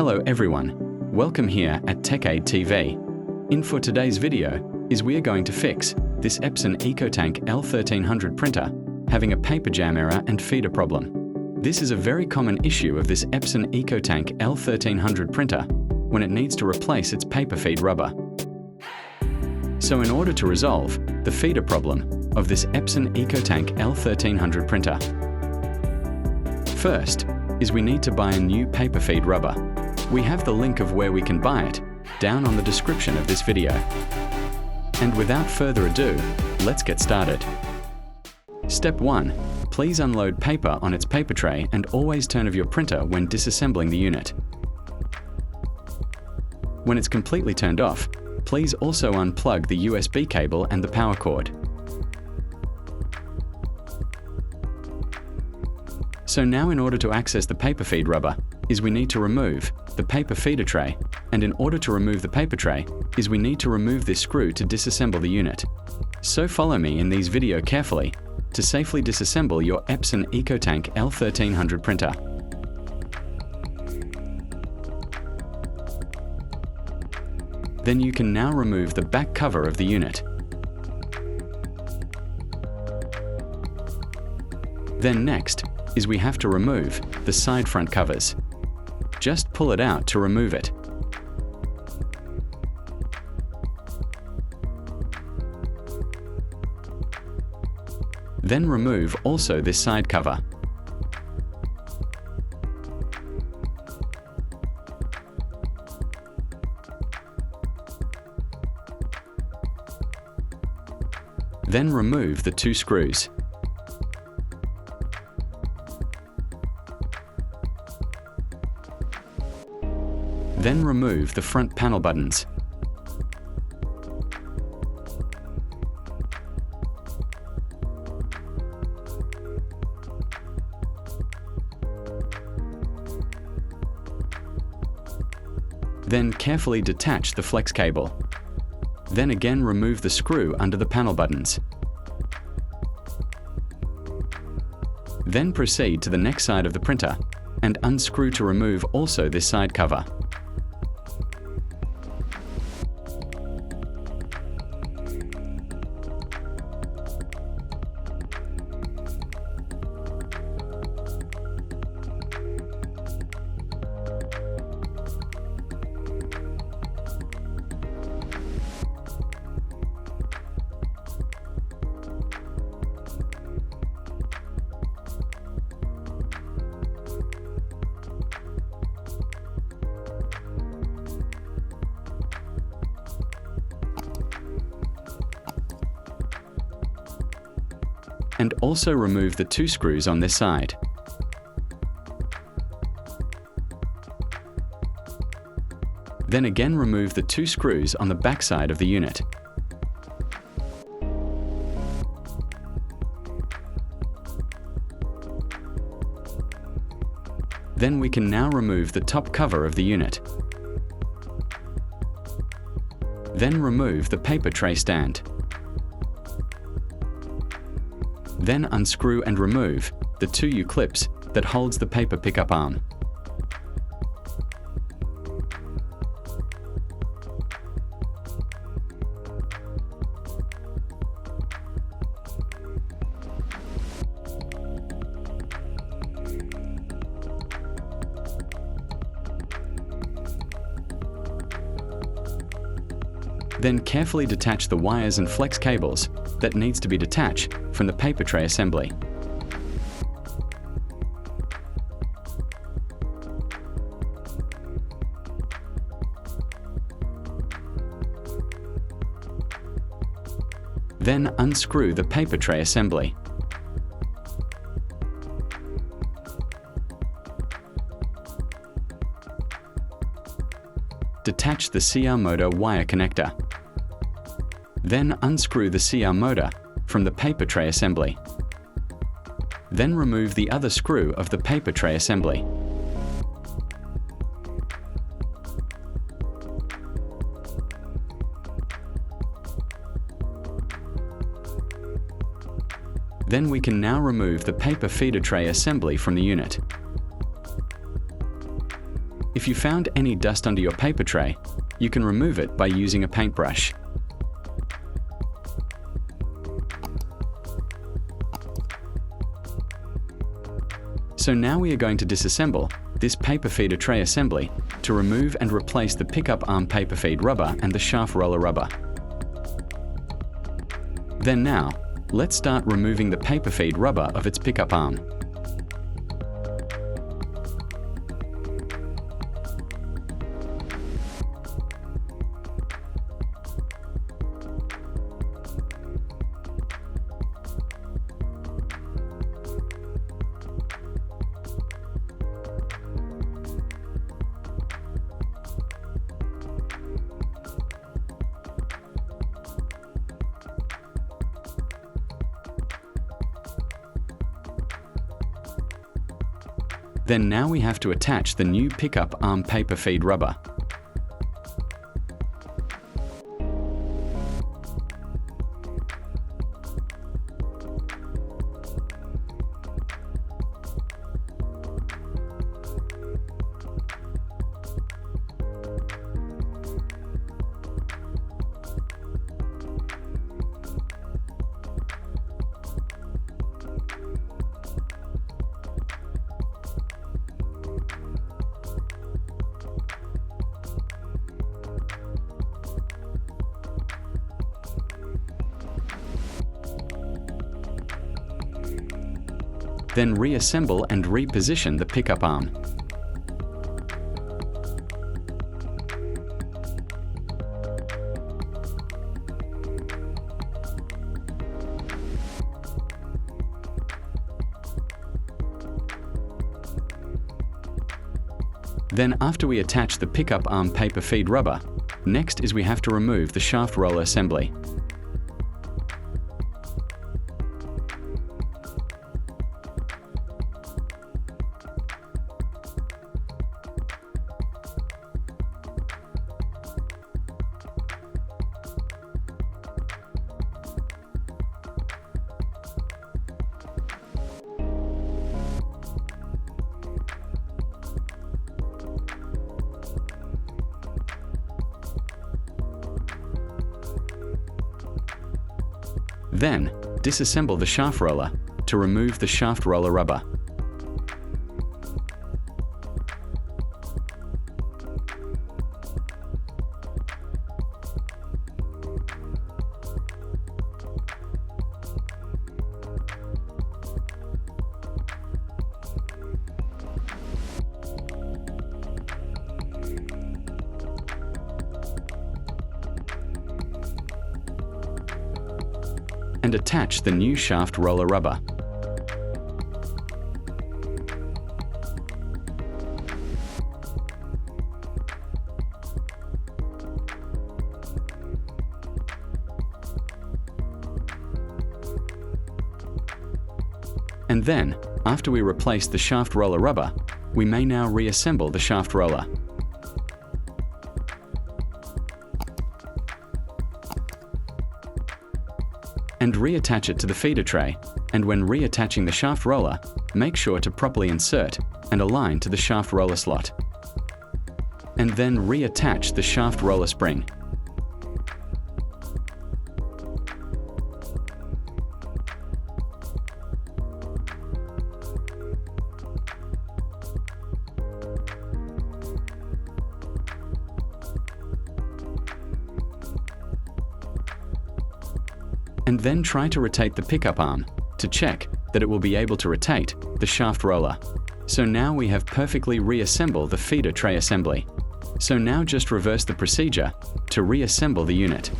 Hello everyone, welcome here at TechAid TV. In for today's video is we are going to fix this Epson EcoTank L1300 printer having a paperjam error and feeder problem. This is a very common issue of this Epson EcoTank L1300 printer when it needs to replace its paper feed rubber. So in order to resolve the feeder problem of this Epson EcoTank L1300 printer, first is we need to buy a new paper feed rubber. We have the link of where we can buy it down on the description of this video. And without further ado, let's get started. Step 1. Please unload paper on its paper tray and always turn off your printer when disassembling the unit. When it's completely turned off, please also unplug the USB cable and the power cord. So now in order to access the paper feed rubber is we need to remove the paper feeder tray, and in order to remove the paper tray is we need to remove this screw to disassemble the unit. So follow me in these video carefully to safely disassemble your Epson EcoTank L1300 printer. Then you can now remove the back cover of the unit. Then next is we have to remove the side front covers. Just pull it out to remove it. Then remove also this side cover. Then remove the two screws. Then remove the front panel buttons. Then carefully detach the flex cable. Then again remove the screw under the panel buttons. Then proceed to the next side of the printer and unscrew to remove also this side cover. And also remove the two screws on this side. Then again remove the two screws on the back side of the unit. Then we can now remove the top cover of the unit. Then remove the paper tray stand. Then unscrew and remove the two U-clips that holds the paper pickup arm. Then carefully detach the wires and flex cables that needs to be detached from the paper tray assembly. Then unscrew the paper tray assembly. Detach the CR motor wire connector. Then unscrew the CR motor from the paper tray assembly. Then remove the other screw of the paper tray assembly. Then we can now remove the paper feeder tray assembly from the unit. If If you found any dust under your paper tray, you can remove it by using a paintbrush. So now we are going to disassemble this paper feeder tray assembly to remove and replace the pickup arm paper feed rubber and the shaft roller rubber. Then now, let's start removing the paper feed rubber of its pickup arm. Then now we have to attach the new pickup arm paper feed rubber. Then reassemble and reposition the pickup arm. Then after we attach the pickup arm paper feed rubber, next is we have to remove the shaft roller assembly. Then, disassemble the shaft roller to remove the shaft roller rubber. And attach the new shaft roller rubber. And then, after we replace the shaft roller rubber, we may now reassemble the shaft roller. And reattach it to the feeder tray, and when reattaching the shaft roller, make sure to properly insert and align to the shaft roller slot. And then reattach the shaft roller spring. And then try to rotate the pickup arm to check that it will be able to rotate the shaft roller. So now we have perfectly reassembled the feeder tray assembly. So now just reverse the procedure to reassemble the unit.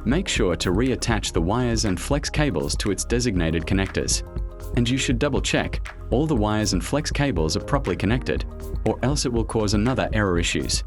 Make sure to reattach the wires and flex cables to its designated connectors. And you should double check all the wires and flex cables are properly connected, or else it will cause another error issues.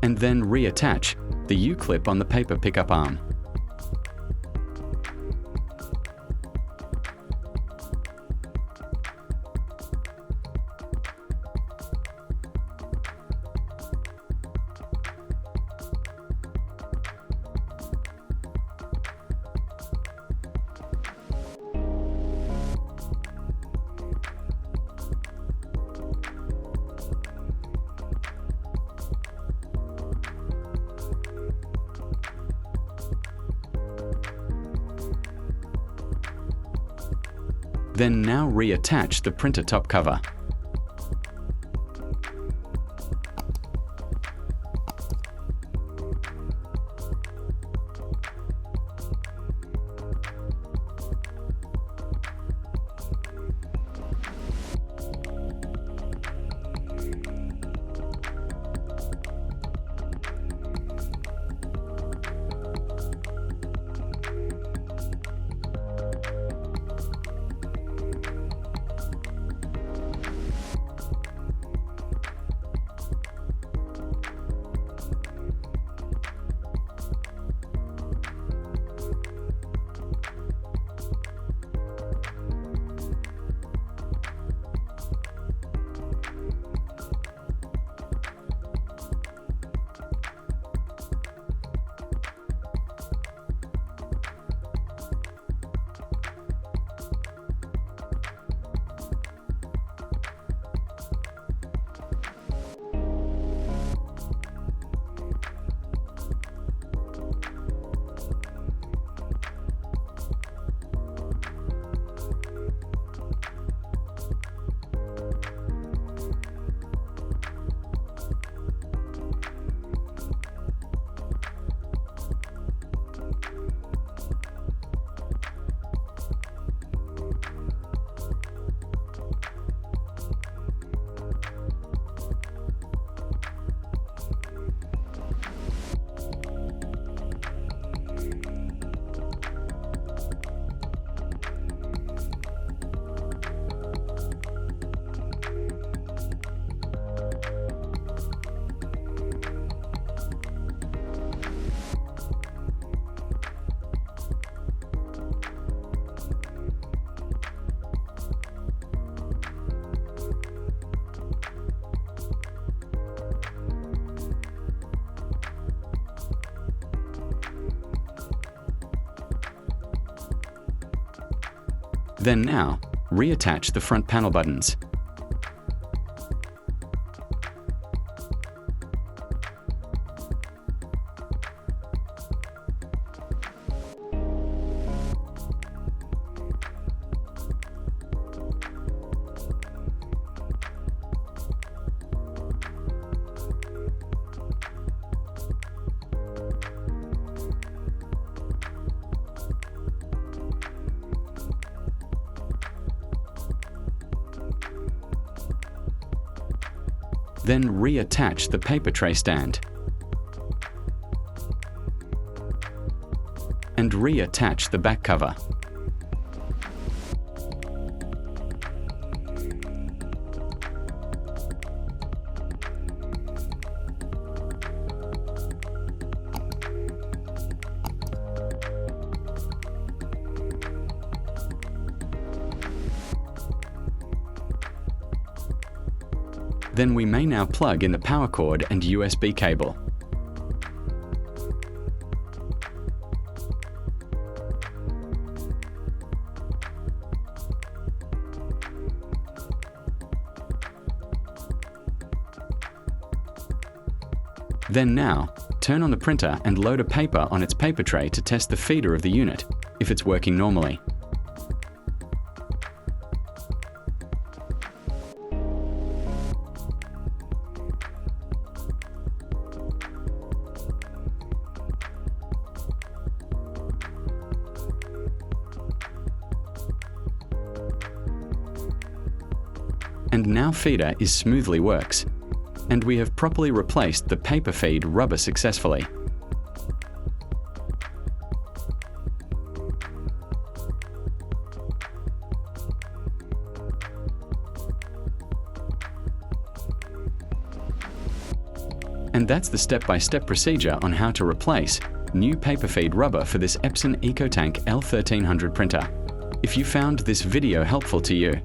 And then reattach the U-clip on the paper pickup arm. Then now reattach the printer top cover. Then now, reattach the front panel buttons. Then reattach the paper tray stand. And reattach the back cover. Then we may now plug in the power cord and USB cable. Then now, turn on the printer and load a paper on its paper tray to test the feeder of the unit, if it's working normally. And now feeder is smoothly works, and we have properly replaced the paper feed rubber successfully. And that's the step-by-step procedure on how to replace new paper feed rubber for this Epson EcoTank L1300 printer. If you found this video helpful to you,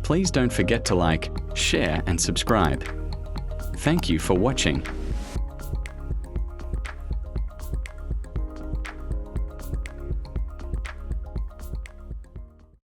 please don't forget to like, share and subscribe. Thank you for watching.